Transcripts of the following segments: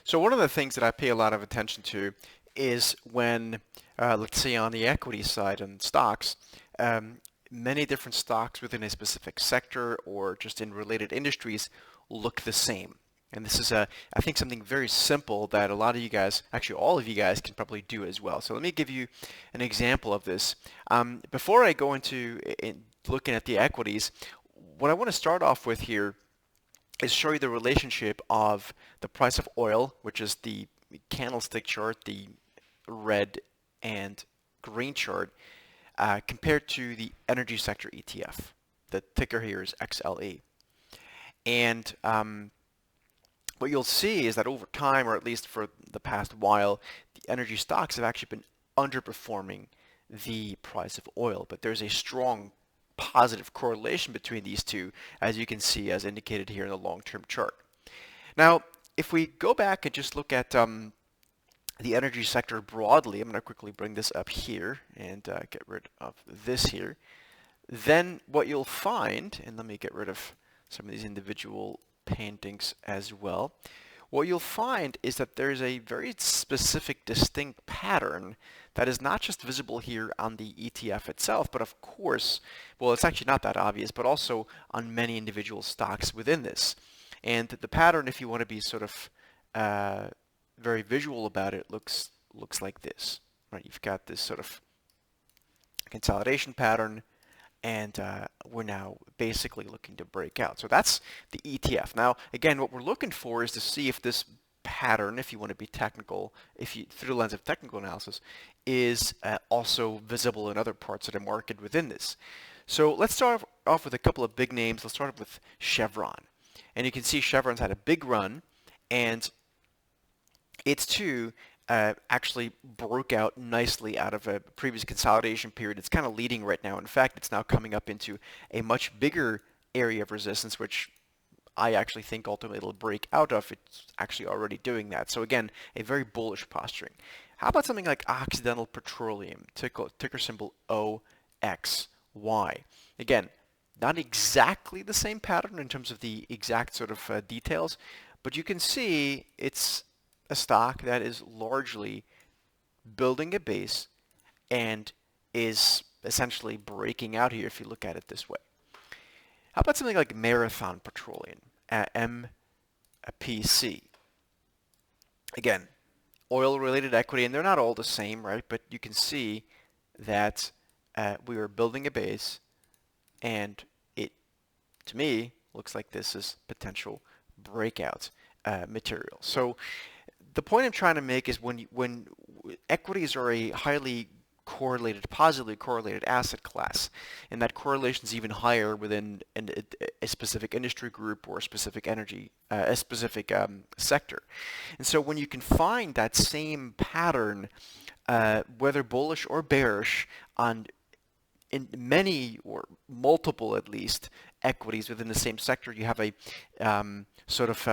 So one of the things that I pay a lot of attention to is when, let's say on the equity side and stocks, many different stocks within a specific sector or just in related industries look the same. And this is, I think, something very simple that a lot of you guys, actually all of you guys, can probably do as well. So let me give you an example of this. Before I go into looking at the equities, what I want to start off with here is show you the relationship of the price of oil, which is the candlestick chart, the red and green chart, compared to the energy sector ETF. The ticker here is XLE. And what you'll see is that over time, or at least for the past while, the energy stocks have actually been underperforming the price of oil. But there's a strong positive correlation between these two, as you can see as indicated here in the long-term chart. Now, if we go back and just look at the energy sector broadly, I'm going to quickly bring this up here and get rid of this here. Then what you'll find, and let me get rid of some of these individual paintings as well. What you'll find is that there's a very specific, distinct pattern that is not just visible here on the ETF itself, but of course, well, it's actually not that obvious, but also on many individual stocks within this. And the pattern, if you want to be sort of very visual about it, looks like this. Right? You've got this sort of consolidation pattern, and we're now basically looking to break out. So that's the ETF. Now, again, what we're looking for is to see if this pattern, if you want to be technical, through the lens of technical analysis, is also visible in other parts of the market within this. So let's start off with a couple of big names. Let's start off with Chevron. And you can see Chevron's had a big run, and it's too actually broke out nicely out of a previous consolidation period. It's kind of leading right now. In fact, it's now coming up into a much bigger area of resistance, which I actually think ultimately it'll break out of. It's actually already doing that. So again, a very bullish posturing. How about something like Occidental Petroleum, ticker symbol OXY? Again, not exactly the same pattern in terms of the exact sort of details, but you can see it's a stock that is largely building a base and is essentially breaking out here if you look at it this way. How about something like Marathon Petroleum, MPC? Again, oil-related equity, and they're not all the same, right? But you can see that we are building a base, and it, to me, looks like this is potential breakout material. So the point I'm trying to make is when equities are a highly correlated, positively correlated asset class, and that correlation is even higher within a specific industry group or a specific energy, a specific sector. And so when you can find that same pattern, whether bullish or bearish, in many or multiple at least equities within the same sector, you have a sort of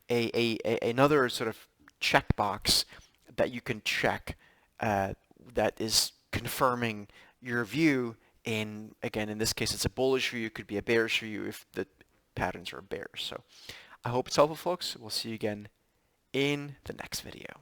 another sort of checkbox that you can check that is confirming your view. In again, in this case, it's a bullish view. It could be a bearish view if the patterns are bearish. So I hope it's helpful, folks. We'll see you again in the next video.